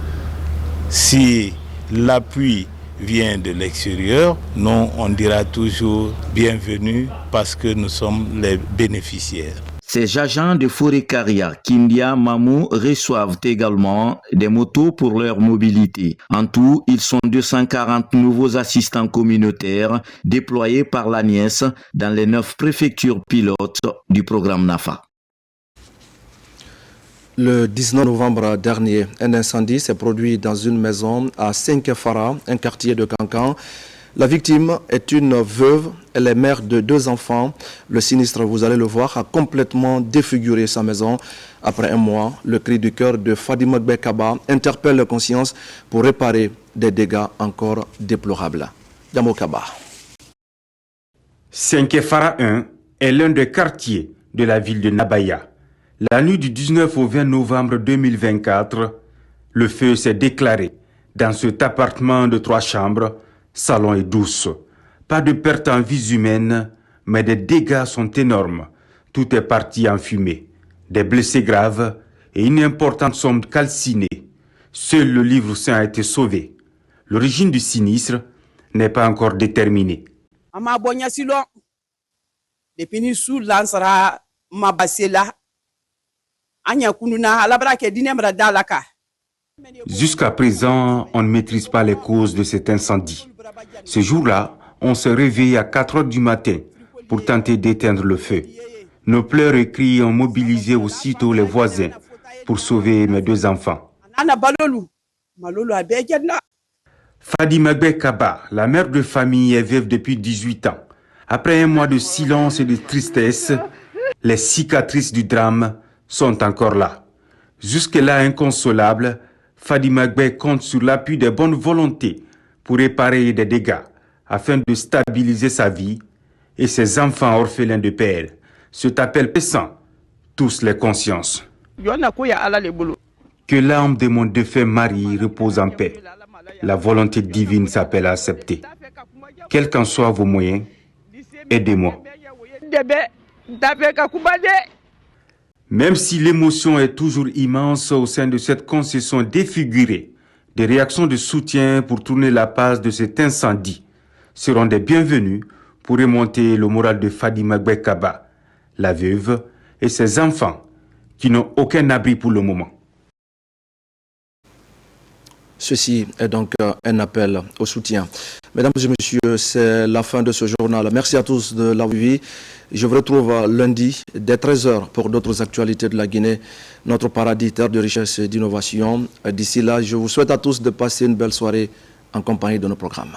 Si l'appui vient de l'extérieur, nous on dira toujours bienvenue parce que nous sommes les bénéficiaires. Ces agents de Forécaria, Kindia, Mamou reçoivent également des motos pour leur mobilité. En tout, ils sont 240 nouveaux assistants communautaires déployés par l'ANIES dans les 9 préfectures pilotes du programme NAFA. Le 19 novembre dernier, un incendie s'est produit dans une maison à Senkefara, un quartier de Kankan. La victime est une veuve, elle est mère de 2 enfants. Le sinistre, vous allez le voir, a complètement défiguré sa maison. Après un mois, le cri du cœur de Fadima Bekaba interpelle la conscience pour réparer des dégâts encore déplorables. Damo Kaba. Senkefara 1 est l'un des quartiers de la ville de Nabaya. La nuit du 19 au 20 novembre 2024, le feu s'est déclaré dans cet appartement de 3 chambres, salon et douce. Pas de perte en vies humaines, mais des dégâts sont énormes. Tout est parti en fumée. Des blessés graves et une importante somme calcinée. Seul le livre saint a été sauvé. L'origine du sinistre n'est pas encore déterminée. Jusqu'à présent, on ne maîtrise pas les causes de cet incendie. Ce jour-là, on se réveille à 4 heures du matin pour tenter d'éteindre le feu. Nos pleurs et cris ont mobilisé aussitôt les voisins pour sauver mes 2 enfants. Fadima Bekaba, la mère de famille, est veuve depuis 18 ans. Après un mois de silence et de tristesse, les cicatrices du drame sont encore là. Jusque-là inconsolable, Fadima Bekaba compte sur l'appui des bonnes volontés pour réparer des dégâts, afin de stabiliser sa vie et ses enfants orphelins de père. Cet appel pressant tous les consciences. Que l'âme de mon défunt mari repose en paix. La volonté divine s'appelle à accepter. Quels qu'en soient vos moyens, aidez-moi. Même si l'émotion est toujours immense au sein de cette concession défigurée, des réactions de soutien pour tourner la page de cet incendie seront des bienvenus pour remonter le moral de Fadima Bekaba, la veuve, et ses enfants qui n'ont aucun abri pour le moment. Ceci est donc un appel au soutien. Mesdames et messieurs, c'est la fin de ce journal. Merci à tous de l'avoir vu. Je vous retrouve lundi dès 13h pour d'autres actualités de la Guinée, notre paradis, terre de richesse et d'innovation. D'ici là, je vous souhaite à tous de passer une belle soirée en compagnie de nos programmes.